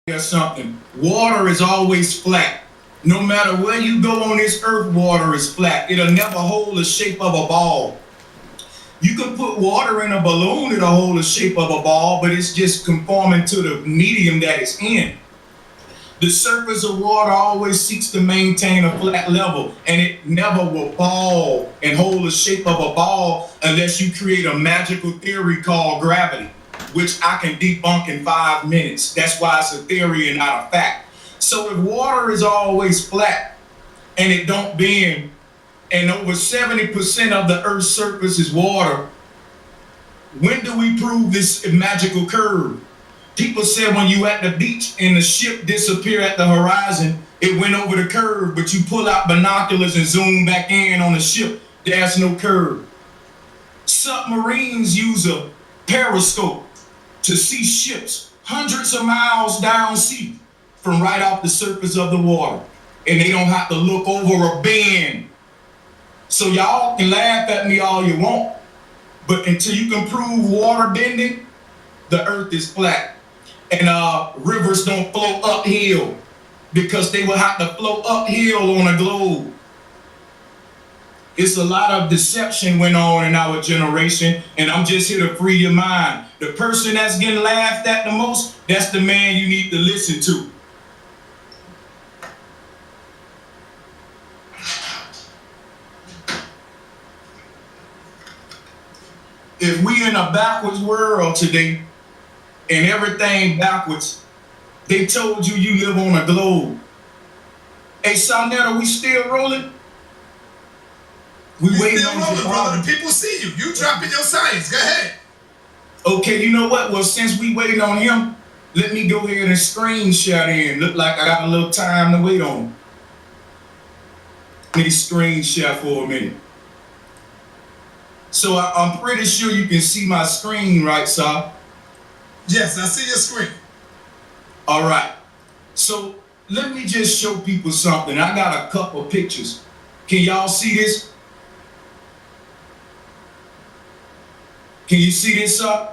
Or something. Water is always flat. No matter where you go on this earth, water is flat. It'll never hold the shape of a ball. You can put water in a balloon, it'll hold the shape of a ball, but it's just conforming to the medium that it's in. The surface of water always seeks to maintain a flat level, and it never will ball and hold the shape of a ball unless you create a magical theory called gravity, which I can debunk in 5 minutes. That's why it's a theory and not a fact. So if water is always flat and it don't bend, and over 70% of the Earth's surface is water, when do we prove this magical curve? People said when you at the beach and the ship disappear at the horizon, it went over the curve, but you pull out binoculars and zoom back in on the ship, there's no curve. Submarines use a periscope to see ships hundreds of miles down sea from right off the surface of the water, and they don't have to look over a bend. So y'all can laugh at me all you want, but until you can prove water bending, the earth is flat. And rivers don't flow uphill because they will have to flow uphill on a globe. It's a lot of deception went on in our generation, and I'm just here to free your mind. The person that's getting laughed at the most, that's the man you need to listen to. If we in a backwards world today and everything backwards, they told you you live on a globe. Hey, Sonetta, we still rolling? We waiting still rolling, brother. The people see you. You dropping your science. Go ahead. Okay, you know what? Well, since we waiting on him, let me go ahead and screen share in. Look like I got a little time to wait on him. Let me screen share for a minute. So I'm pretty sure you can see my screen, right, sir? Yes, I see your screen. All right. So let me just show people something. I got a couple pictures. Can y'all see this? Can you see this, sir?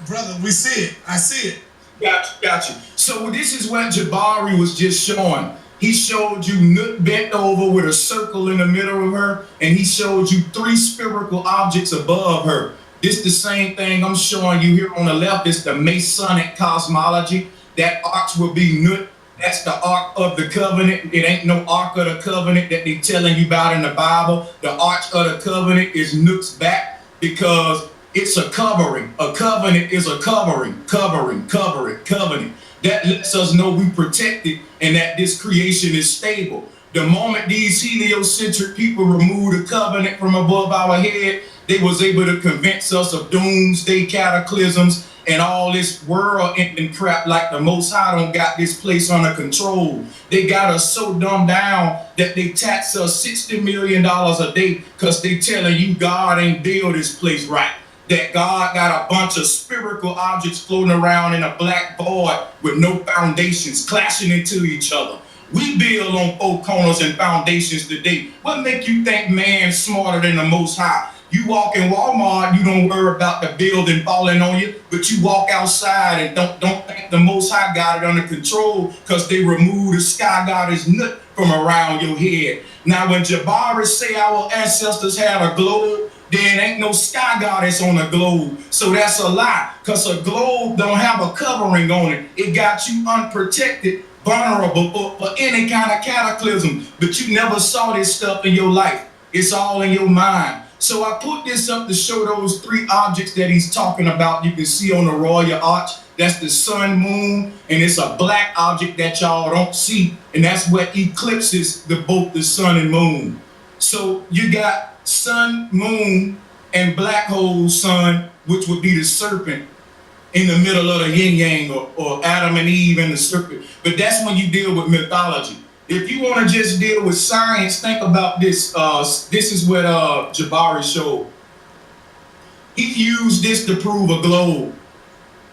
Brother, we see it. I see it. Gotcha. So this is what Jabari was just showing. He showed you Nut bent over with a circle in the middle of her, and he showed you 3 spherical objects above her. This the same thing I'm showing you here on the left. It's the Masonic cosmology. That arch will be Nut. That's the Ark of the Covenant. It ain't no Ark of the Covenant that they telling you about in the Bible. The Arch of the Covenant is Nut's back because it's a covering. A covenant is a covering. Covenant. That lets us know we protected and that this creation is stable. The moment these heliocentric people removed the covenant from above our head, they was able to convince us of doomsday cataclysms and all this world ending crap like the Most High don't got this place under control. They got us so dumbed down that they tax us $60 million a day because they telling you God ain't build this place right. That God got a bunch of spherical objects floating around in a black void with no foundations clashing into each other. We build on 4 corners and foundations today. What make you think man's smarter than the Most High? You walk in Walmart, you don't worry about the building falling on you, but you walk outside and don't think the Most High got it under control because they removed the sky goddess Nut from around your head. Now when Jabari say our ancestors had a globe, then ain't no sky goddess on a globe. So that's a lie, because a globe don't have a covering on it. It got you unprotected, vulnerable for any kind of cataclysm, but you never saw this stuff in your life. It's all in your mind. So I put this up to show those 3 objects that he's talking about. You can see on the royal arch, that's the sun, moon, and it's a black object that y'all don't see, and that's what eclipses both the sun and moon. So you got sun, moon, and black hole sun, which would be the serpent in the middle of the yin-yang, or Adam and Eve and the serpent. But that's when you deal with mythology. If you want to just deal with science, think about this. This is what Jabari showed. He used this to prove a globe.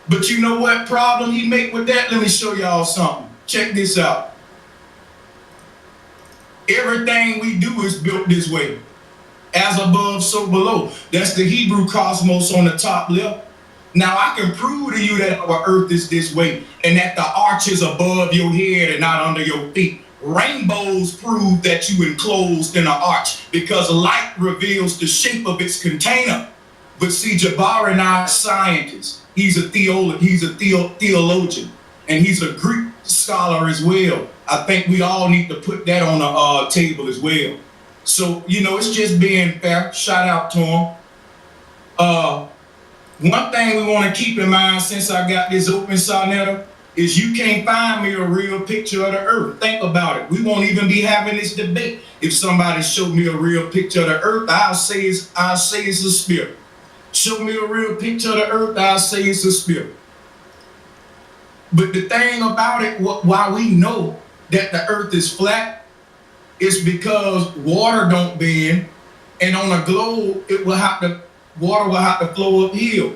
But you know what problem he make with that? Let me show y'all something. Check this out. Everything we do is built this way. As above, so below. That's the Hebrew cosmos on the top left. Now I can prove to you that our earth is this way and that the arch is above your head and not under your feet. Rainbows prove that you enclosed in an arch because light reveals the shape of its container. But see, Jabari now is a scientist. He's a theologian, and he's a Greek scholar as well. I think we all need to put that on the table as well. So, you know, it's just being fair. Shout out to him. One thing we want to keep in mind since I got this open, Sarnetta, is you can't find me a real picture of the earth. Think about it. We won't even be having this debate. If somebody showed me a real picture of the earth, I'll say it's a spirit. Show me a real picture of the earth, I'll say it's a spirit. But the thing about it, why we know that the earth is flat, is because water don't bend, and on a globe, water will have to flow uphill.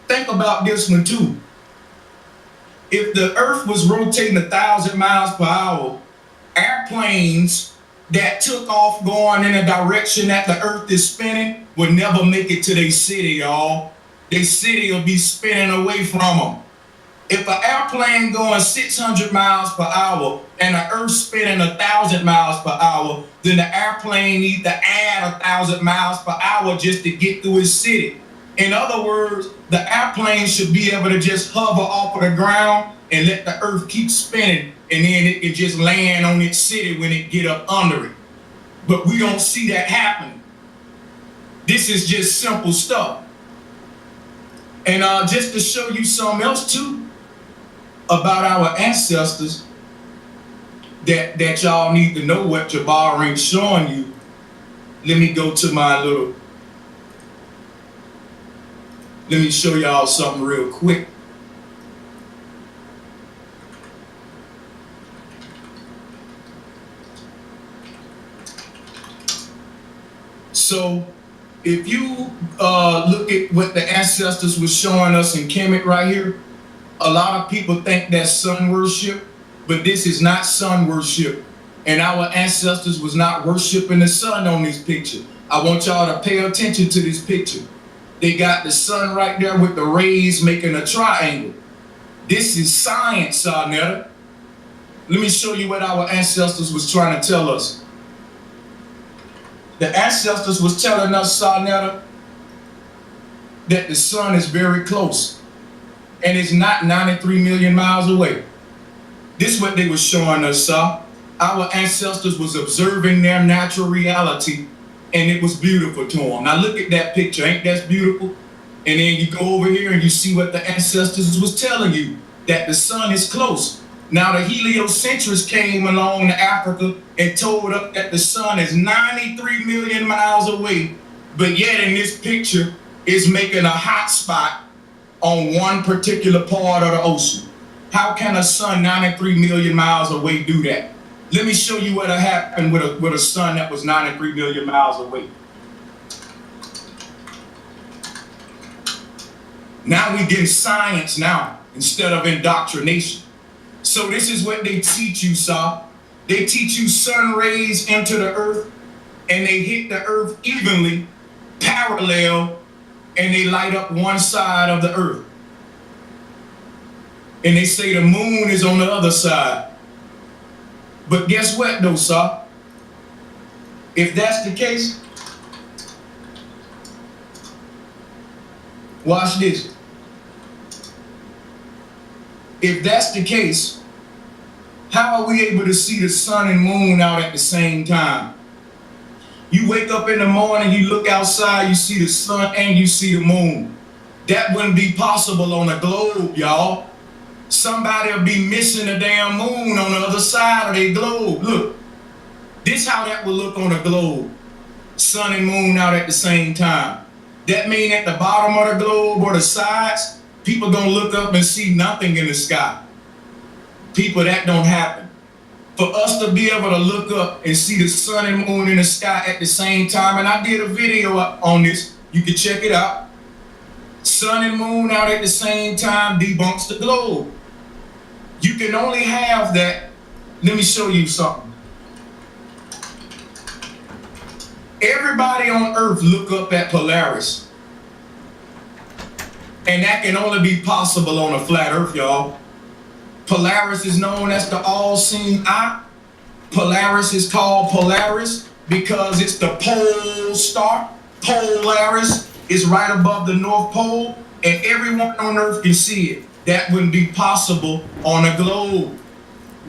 Think about this one too. If the earth was rotating 1,000 miles per hour, airplanes that took off going in a direction that the earth is spinning would never make it to their city, y'all. Their city will be spinning away from them. If an airplane going 600 miles per hour and the earth spinning 1,000 miles per hour, then the airplane needs to add 1,000 miles per hour just to get through its city. In other words, the airplane should be able to just hover off of the ground and let the earth keep spinning, and then it can just land on its city when it get up under it. But we don't see that happening. This is just simple stuff. And just to show you something else too about our ancestors that y'all need to know what Jabari ain't showing you, let me go to my little, let me show y'all something real quick. So if you look at what the ancestors was showing us in Kemet right here, a lot of people think that's sun worship, but this is not sun worship. And our ancestors was not worshiping the sun on this picture. I want y'all to pay attention to this picture. They got the sun right there with the rays making a triangle. This is science, Sarnetta. Let me show you what our ancestors was trying to tell us. The ancestors was telling us, Sarnetta, that the sun is very close and it's not 93 million miles away. This is what they were showing us, sir. Our ancestors was observing their natural reality, and it was beautiful to them. Now look at that picture, ain't that beautiful? And then you go over here and you see what the ancestors was telling you, that the sun is close. Now the heliocentrists came along to Africa and told us that the sun is 93 million miles away, but yet in this picture is making a hot spot on one particular part of the ocean. How can a sun 93 million miles away do that? Let me show you what happened with a sun that was 93 million miles away. Now we get science now instead of indoctrination. So this is what they teach you, sir. They teach you sun rays enter the earth and they hit the earth evenly, parallel, and they light up one side of the earth. And they say the moon is on the other side. But guess what though, sir? If that's the case, watch this. If that's the case, how are we able to see the sun and moon out at the same time? You wake up in the morning, you look outside, you see the sun and you see the moon. That wouldn't be possible on a globe, y'all. Somebody will be missing a damn moon on the other side of their globe. Look, this how that would look on a globe. Sun and moon out at the same time. That mean at the bottom of the globe or the sides, people gonna look up and see nothing in the sky. People, that don't happen. For us to be able to look up and see the sun and moon in the sky at the same time, and I did a video on this, you can check it out. Sun and moon out at the same time debunks the globe. You can only have that. Let me show you something. Everybody on earth look up at Polaris. And that can only be possible on a flat earth, y'all. Polaris is known as the all-seeing eye. Polaris is called Polaris because it's the pole star. Polaris is right above the North Pole, and everyone on Earth can see it. That wouldn't be possible on a globe.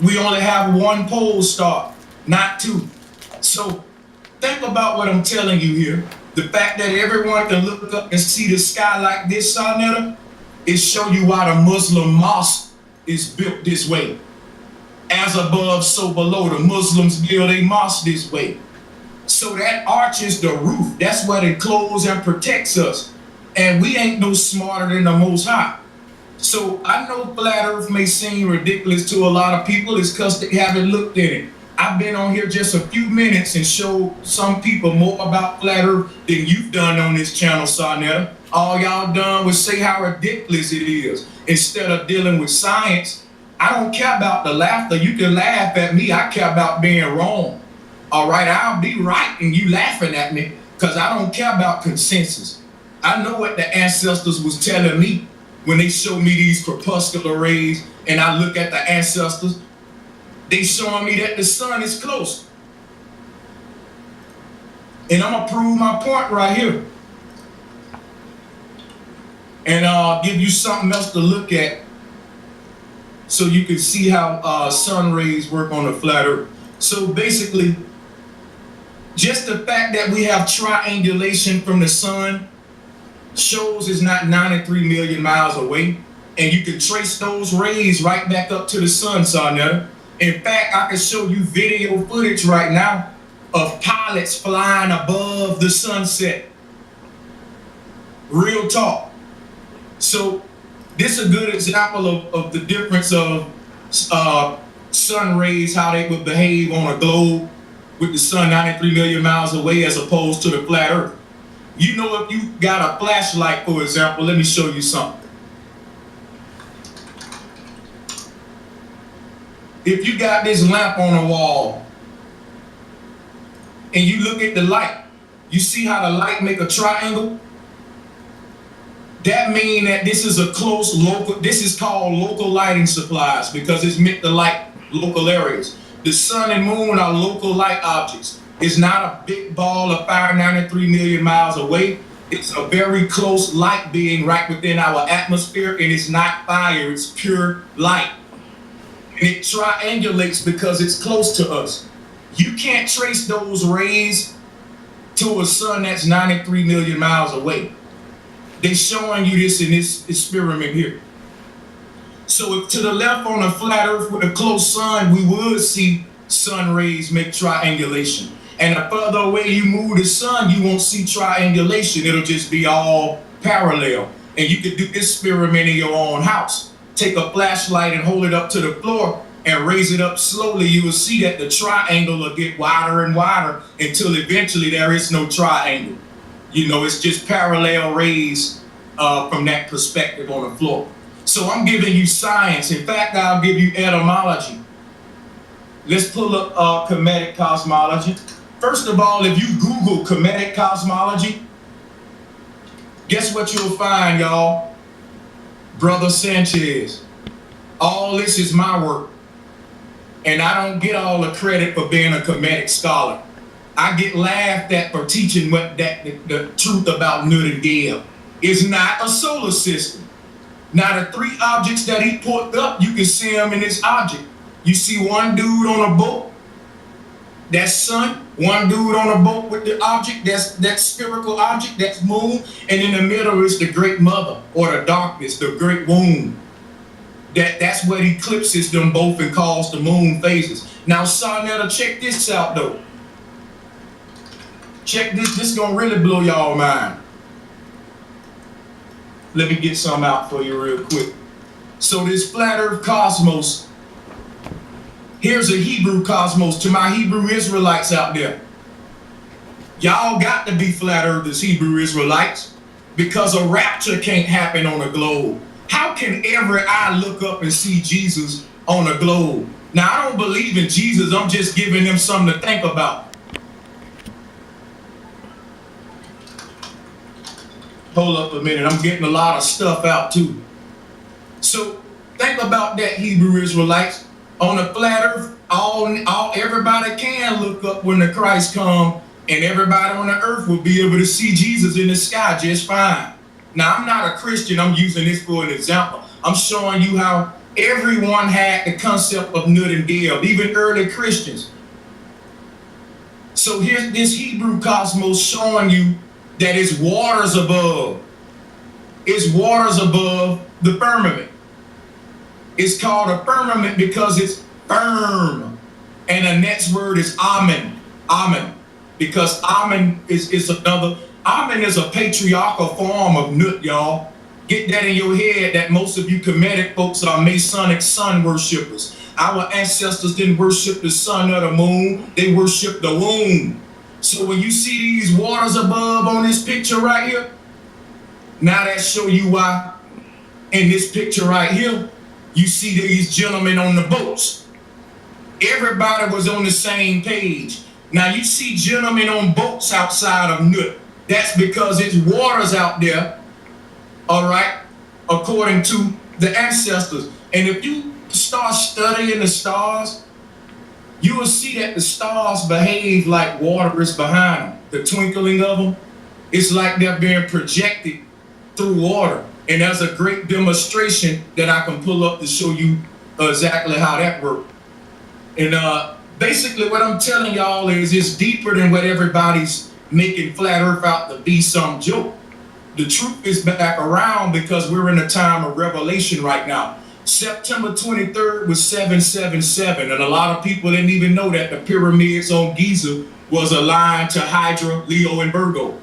We only have one pole star, not two. So think about what I'm telling you here. The fact that everyone can look up and see the sky like this, Sarnetta, is show you why the Muslim mosque is built this way. As above, so below. The Muslims build a mosque this way. So that arch is the roof. That's what encloses and protects us. And we ain't no smarter than the Most High. So I know flat earth may seem ridiculous to a lot of people. It's because they haven't looked at it. I've been on here just a few minutes and showed some people more about flat earth than you've done on this channel, Sarnetta. All y'all done was say how ridiculous it is. Instead of dealing with science, I don't care about the laughter. You can laugh at me. I care about being wrong. All right, I'll be right and you laughing at me because I don't care about consensus. I know what the ancestors was telling me when they showed me these corpuscular rays and I look at the ancestors. They showing me that the sun is close. And I'm gonna prove my point right here. And I'll give you something else to look at so you can see how sun rays work on a flat earth. So basically, just the fact that we have triangulation from the sun shows it's not 93 million miles away. And you can trace those rays right back up to the sun, Sarnetta. In fact, I can show you video footage right now of pilots flying above the sunset. Real talk. So this is a good example of the difference of sun rays, how they would behave on a globe with the sun 93 million miles away as opposed to the flat earth. You know, if you got a flashlight, for example, let me show you something. If you got this lamp on the wall and you look at the light, you see how the light make a triangle? That means that this is a close local, this is called local lighting supplies because it's meant to light local areas. The sun and moon are local light objects. It's not a big ball of fire 93 million miles away. It's a very close light being right within our atmosphere, and it's not fire, it's pure light. And it triangulates because it's close to us. You can't trace those rays to a sun that's 93 million miles away. They're showing you this in this experiment here. So if to the left on a flat earth with a close sun, we would see sun rays make triangulation. And the further away you move the sun, you won't see triangulation. It'll just be all parallel. And you could do this experiment in your own house. Take a flashlight and hold it up to the floor and raise it up slowly. You will see that the triangle will get wider and wider until eventually there is no triangle. You know, it's just parallel rays from that perspective on the floor. So I'm giving you science. In fact, I'll give you etymology. Let's pull up comedic cosmology. First of all, if you Google comedic cosmology, guess what you'll find, y'all? Brother Sanchez. All this is my work. And I don't get all the credit for being a comedic scholar. I get laughed at for teaching what the truth about Nut and Gale. It's not a solar system. Now the three objects that he put up, you can see them in this object. You see one dude on a boat, that's sun. One dude on a boat with the object, that's that spherical object, that's moon. And in the middle is the great mother, or the darkness, the great womb. That's what eclipses them both and calls the moon phases. Now, Sarnetta, check this out though. Check this, this gonna really blow y'all mind. Let me get some out for you real quick. So this flat earth cosmos, here's a Hebrew cosmos to my Hebrew Israelites out there. Y'all got to be flat earthers, Hebrew Israelites, because a rapture can't happen on a globe. How can every eye look up and see Jesus on a globe? Now, I don't believe in Jesus. I'm just giving them something to think about. Hold up a minute. I'm getting a lot of stuff out too. So think about that, Hebrew Israelites. On the flat earth, everybody can look up when the Christ come, and everybody on the earth will be able to see Jesus in the sky just fine. Now, I'm not a Christian. I'm using this for an example. I'm showing you how everyone had the concept of Nut and Geb, even early Christians. So here's this Hebrew cosmos showing you that it's waters above. It's waters above the firmament. It's called a firmament because it's firm. And the next word is amen. Amen. Because amen is another. Amen is a patriarchal form of Nut, y'all. Get that in your head that most of you comedic folks are Masonic sun worshippers. Our ancestors didn't worship the sun or the moon. They worshiped the womb. So when you see these waters above on this picture right here, now that show you why in this picture right here, you see these gentlemen on the boats. Everybody was on the same page. Now you see gentlemen on boats outside of Nut. That's because it's waters out there, all right, according to the ancestors. And if you start studying the stars, you will see that the stars behave like water is behind them. The twinkling of them, it's like they're being projected through water. And there's a great demonstration that I can pull up to show you exactly how that works. And basically what I'm telling y'all is it's deeper than what everybody's making flat earth out to be some joke. The truth is back around because we're in a time of revelation right now. September 23rd was 777, and a lot of people didn't even know that the pyramids on Giza was aligned to Hydra, Leo, and Virgo.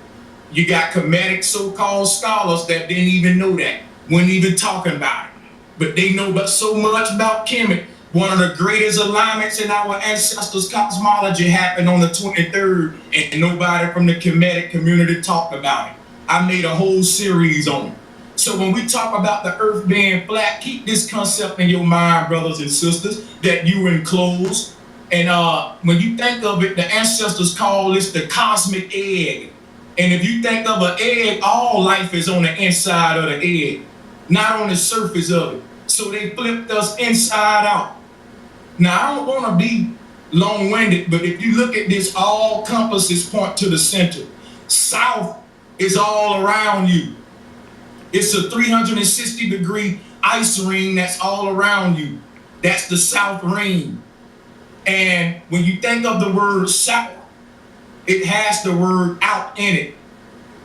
You got comedic so-called scholars that didn't even know that, weren't even talking about it. But they know but so much about Kemet. One of the greatest alignments in our ancestors' cosmology happened on the 23rd, and nobody from the comedic community talked about it. I made a whole series on it. So when we talk about the earth being flat, keep this concept in your mind, brothers and sisters, that you're enclosed. And when you think of it, the ancestors call this the cosmic egg. And if you think of an egg, all life is on the inside of the egg, not on the surface of it. So they flipped us inside out. Now, I don't want to be long-winded, but if you look at this, all compasses point to the center. South is all around you. It's a 360-degree ice ring that's all around you. That's the south ring. And when you think of the word south, it has the word out in it,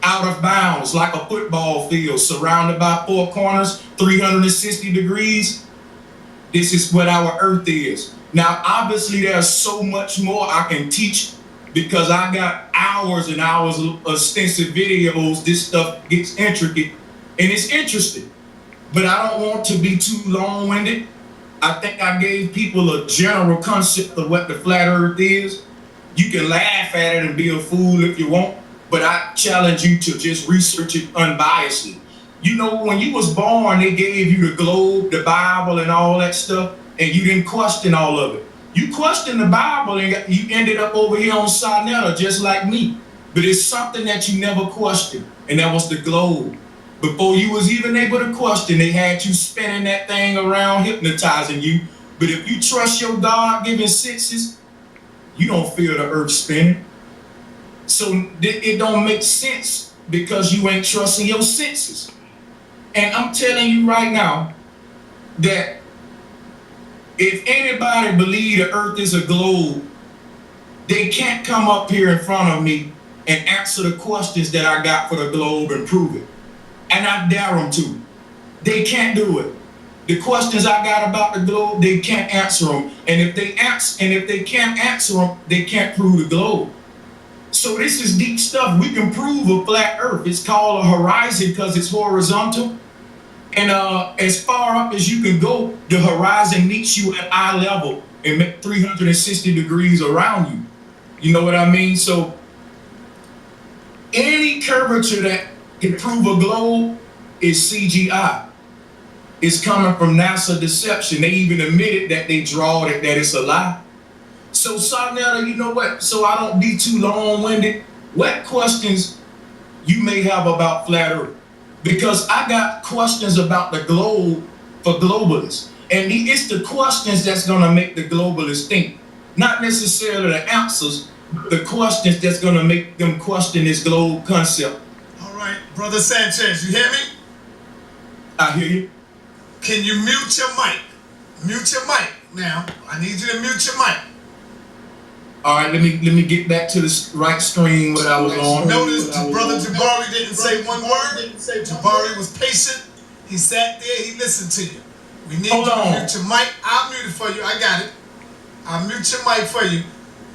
out of bounds, like a football field, surrounded by four corners, 360 degrees. This is what our earth is. Now, obviously, there's so much more I can teach because I got hours and hours of extensive videos. This stuff gets intricate and it's interesting, but I don't want to be too long-winded. I think I gave people a general concept of what the flat earth is. You can laugh at it and be a fool if you want, but I challenge you to just research it unbiasedly. You know, when you was born, they gave you the globe, the Bible, and all that stuff, and you didn't question all of it. You questioned the Bible, and you ended up over here on Sinetta, just like me. But it's something that you never questioned, and that was the globe. Before you was even able to question, they had you spinning that thing around, hypnotizing you. But if you trust your God-given senses, you don't feel the earth spinning. So it don't make sense because you ain't trusting your senses. And I'm telling you right now that if anybody believe the earth is a globe, they can't come up here in front of me and answer the questions that I got for the globe and prove it. And I dare them to. They can't do it. The questions I got about the globe, they can't answer them. And if they can't answer them, they can't prove the globe. So this is deep stuff. We can prove a flat earth. It's called a horizon because it's horizontal. And as far up as you can go, the horizon meets you at eye level and 360 degrees around you. You know what I mean? So any curvature that can prove a globe is CGI. It's coming from NASA deception. They even admitted that they drawed it, that it's a lie. So Sarnetta, you know what? So I don't be too long-winded. What questions you may have about flat earth? because I got questions about the globe for globalists. And it's the questions that's going to make the globalists think. Not necessarily the answers, the questions that's going to make them question this globe concept. All right, Brother Sanchez, you hear me? I hear you. Can you mute your mic? Mute your mic now. I need you to mute your mic. All right, let me get back to the right screen what I was on. Notice Brother Jabari didn't say one word. Jabari was patient. He sat there, he listened to you. We need you to mute your mic. I'll mute it for you. I got it. I'll mute your mic for you.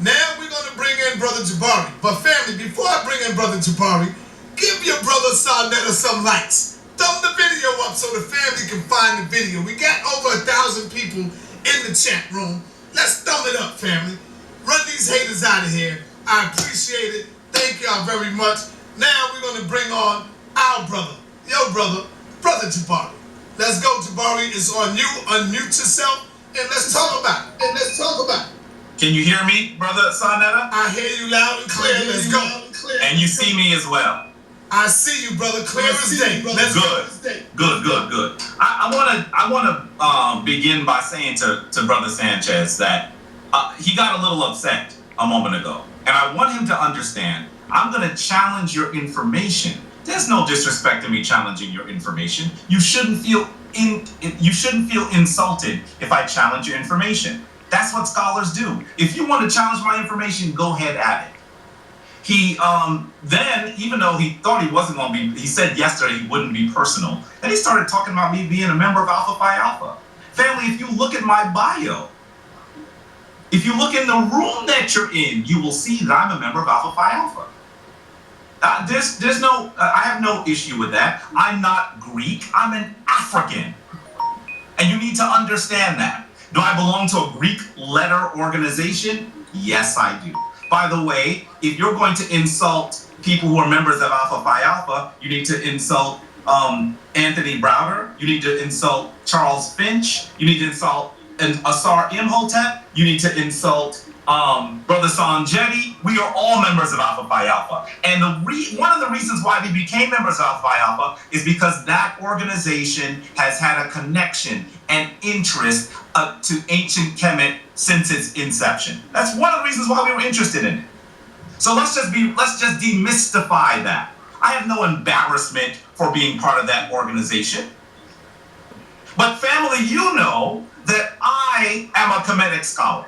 Now we're going to bring in Brother Jabari. But family, before I bring in Brother Jabari, give your brother Sarnetta some likes. Thumb the video up so the family can find the video. We got over 1,000 people in the chat room. Let's thumb it up, family. Run these haters out of here. I appreciate it. Thank y'all very much. Now we're going to bring on our brother. Yo, brother. Brother Jabari. Let's go, Jabari. It's on you. Unmute yourself and let's talk about it. Can you hear me, Brother Sarnetta? I hear you loud and clear. Let's go. And you see me as well. I see you, brother. Clear as day. Let's Good. I want to begin by saying to Brother Sanchez that he got a little upset a moment ago, and I want him to understand. I'm going to challenge your information. There's no disrespect to me challenging your information. You shouldn't feel insulted if I challenge your information. That's what scholars do. If you want to challenge my information, go ahead at it. He then, even though he thought he wasn't going to be, he said yesterday he wouldn't be personal. Then he started talking about me being a member of Alpha Phi Alpha. Family, if you look at my bio, if you look in the room that you're in, you will see that I'm a member of Alpha Phi Alpha. I have no issue with that. I'm not Greek. I'm an African. And you need to understand that. Do I belong to a Greek letter organization? Yes, I do. By the way, if you're going to insult people who are members of Alpha Phi Alpha, you need to insult Anthony Browder. You need to insult Charles Finch. You need to insult Asar Imhotep. You need to insult Brother Sanchez. We are all members of Alpha Phi Alpha. And one of the reasons why we became members of Alpha Phi Alpha is because that organization has had a connection and interest to ancient Kemet since its inception. That's one of the reasons why we were interested in it. So let's just demystify that. I have no embarrassment for being part of that organization. But family, you know that I am a Comedic scholar.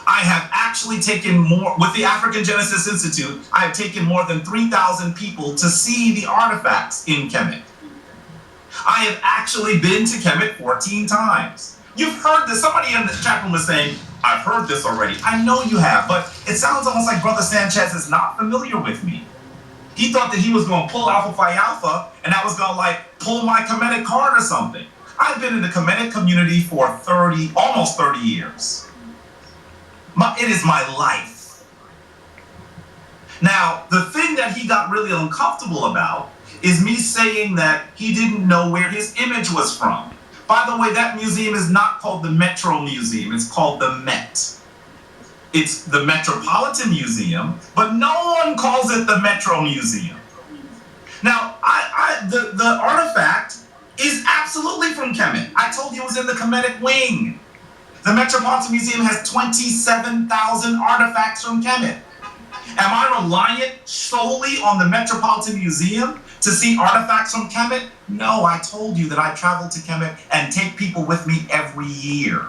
I have actually taken more, with the African Genesis Institute, I have taken more than 3,000 people to see the artifacts in Kemet. I have actually been to Kemet 14 times. You've heard this, somebody in the chat room was saying, I've heard this already. I know you have, but it sounds almost like Brother Sanchez is not familiar with me. He thought that he was going to pull Alpha Phi Alpha, and I was going to like pull my Comedic card or something. I've been in the Comedic community for almost 30 years. It is my life. Now, the thing that he got really uncomfortable about is me saying that he didn't know where his image was from. By the way, that museum is not called the Metro Museum. It's called the Met. It's the Metropolitan Museum, but no one calls it the Metro Museum. Now, the artifact is absolutely from Kemet. I told you it was in the Comedic wing. The Metropolitan Museum has 27,000 artifacts from Kemet. Am I reliant solely on the Metropolitan Museum to see artifacts from Kemet? No, I told you that I travel to Kemet and take people with me every year.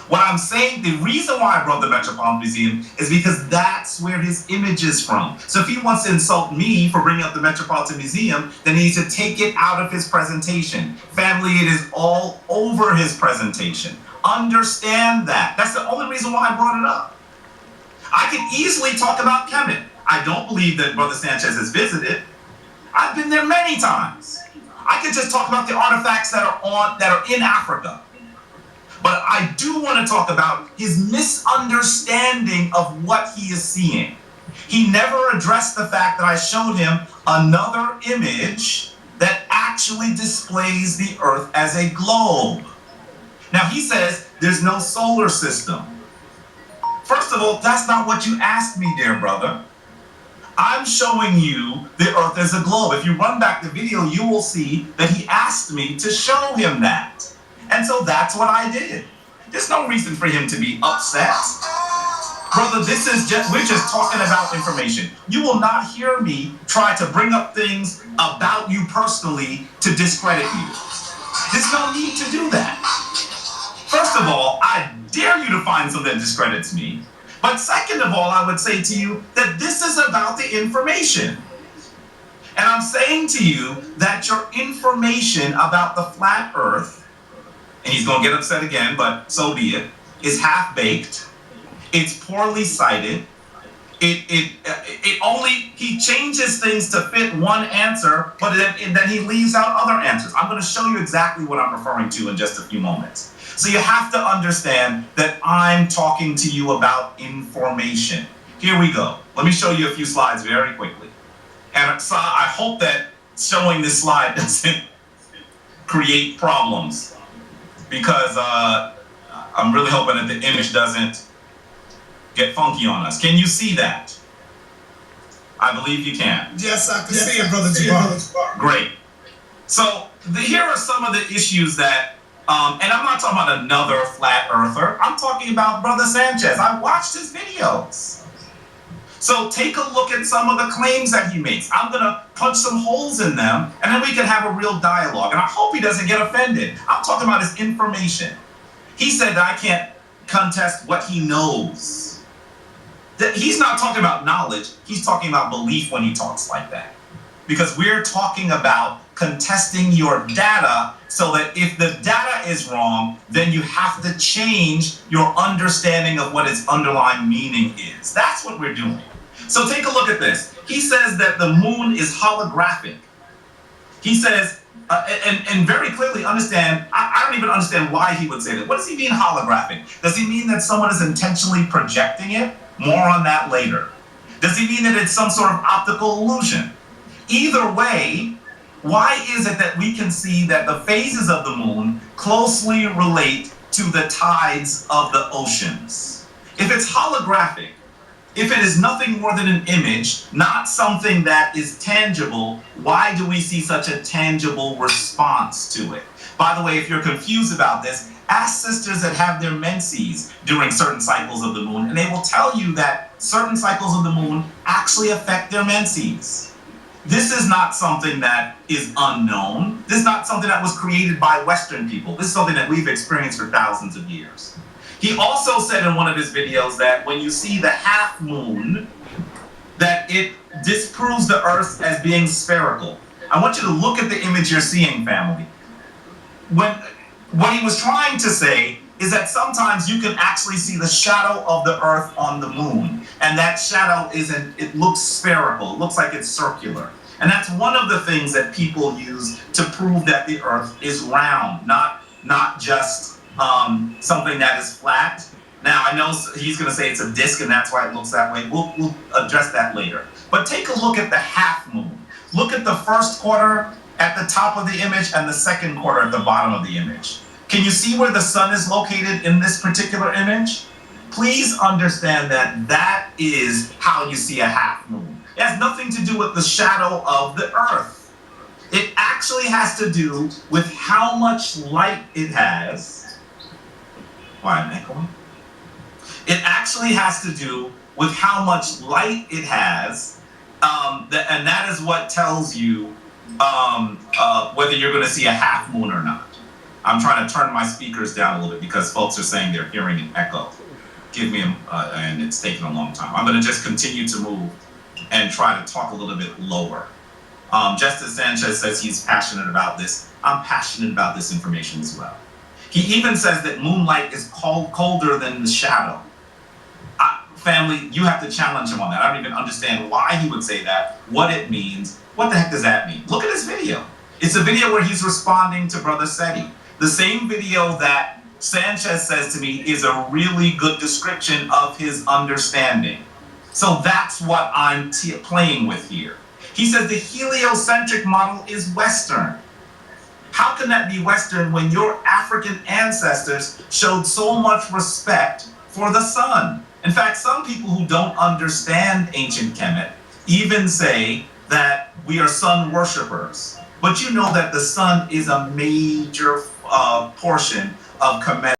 What I'm saying, the reason why I brought the Metropolitan Museum is because that's where his image is from. So if he wants to insult me for bringing up the Metropolitan Museum, then he needs to take it out of his presentation. Family, it is all over his presentation. Understand that. That's the only reason why I brought it up. I could easily talk about Kemet. I don't believe that Brother Sanchez has visited. I've been there many times. I could just talk about the artifacts that are in Africa. But I do want to talk about his misunderstanding of what he is seeing. He never addressed the fact that I showed him another image that actually displays the Earth as a globe. Now he says there's no solar system. First of all, that's not what you asked me, dear brother. I'm showing you the Earth as a globe. If you run back the video, you will see that he asked me to show him that. And so that's what I did. There's no reason for him to be upset. Brother, we're just talking about information. You will not hear me try to bring up things about you personally to discredit you. There's no need to do that. First of all, I dare you to find something that discredits me. But second of all, I would say to you that this is about the information. And I'm saying to you that your information about the flat Earth, and he's going to get upset again, but so be it, is half-baked. It's poorly cited. He changes things to fit one answer, but then he leaves out other answers. I'm going to show you exactly what I'm referring to in just a few moments. So you have to understand that I'm talking to you about information. Here we go. Let me show you a few slides very quickly. And so I hope that showing this slide doesn't create problems, because I'm really hoping that the image doesn't get funky on us. Can you see that? I believe you can. Yes, I can see it, Brother Jabari. Great. So here are some of the issues that, and I'm not talking about another flat earther. I'm talking about Brother Sanchez. I watched his videos. So take a look at some of the claims that he makes. I'm going to punch some holes in them, and then we can have a real dialogue. And I hope he doesn't get offended. I'm talking about his information. He said that I can't contest what he knows. He's not talking about knowledge. He's talking about belief when he talks like that. Because we're talking about contesting your data, so that if the data is wrong, then you have to change your understanding of what its underlying meaning is. That's what we're doing. So take a look at this. He says that the moon is holographic. He says, and very clearly understand, I don't even understand why he would say that. What does he mean holographic? Does he mean that someone is intentionally projecting it? More on that later. Does he mean that it's some sort of optical illusion? Either way, why is it that we can see that the phases of the moon closely relate to the tides of the oceans? If it's holographic, if it is nothing more than an image, not something that is tangible, why do we see such a tangible response to it? By the way, if you're confused about this, ask sisters that have their menses during certain cycles of the moon, and they will tell you that certain cycles of the moon actually affect their menses. This is not something that is unknown. This is not something that was created by Western people. This is something that we've experienced for thousands of years. He also said in one of his videos that when you see the half moon, that it disproves the Earth as being spherical. I want you to look at the image you're seeing, family. What he was trying to say is that sometimes you can actually see the shadow of the Earth on the moon, and that shadow it looks spherical. It looks like it's circular. And that's one of the things that people use to prove that the Earth is round, not just something that is flat. Now, I know he's going to say it's a disc, and that's why it looks that way. We'll address that later. But take a look at the half moon. Look at the first quarter at the top of the image and the second quarter at the bottom of the image. Can you see where the sun is located in this particular image? Please understand that that is how you see a half moon. It has nothing to do with the shadow of the Earth. It actually has to do with how much light it has. Why am I echoing? It actually has to do with how much light it has, and that is what tells you whether you're going to see a half moon or not. I'm trying to turn my speakers down a little bit because folks are saying they're hearing an echo. Give me and it's taking a long time. I'm going to just continue to move and try to talk a little bit lower. Just as Sanchez says he's passionate about this, I'm passionate about this information as well. He even says that moonlight is colder than the shadow. Family, you have to challenge him on that. I don't even understand why he would say that, what it means. What the heck does that mean? Look at his video. It's a video where he's responding to Brother Seti. The same video that Sanchez says to me is a really good description of his understanding. So that's what I'm playing with here. He says the heliocentric model is Western. How can that be Western when your African ancestors showed so much respect for the sun? In fact, some people who don't understand ancient Kemet even say that we are sun worshipers. But you know that the sun is a major portion of comedic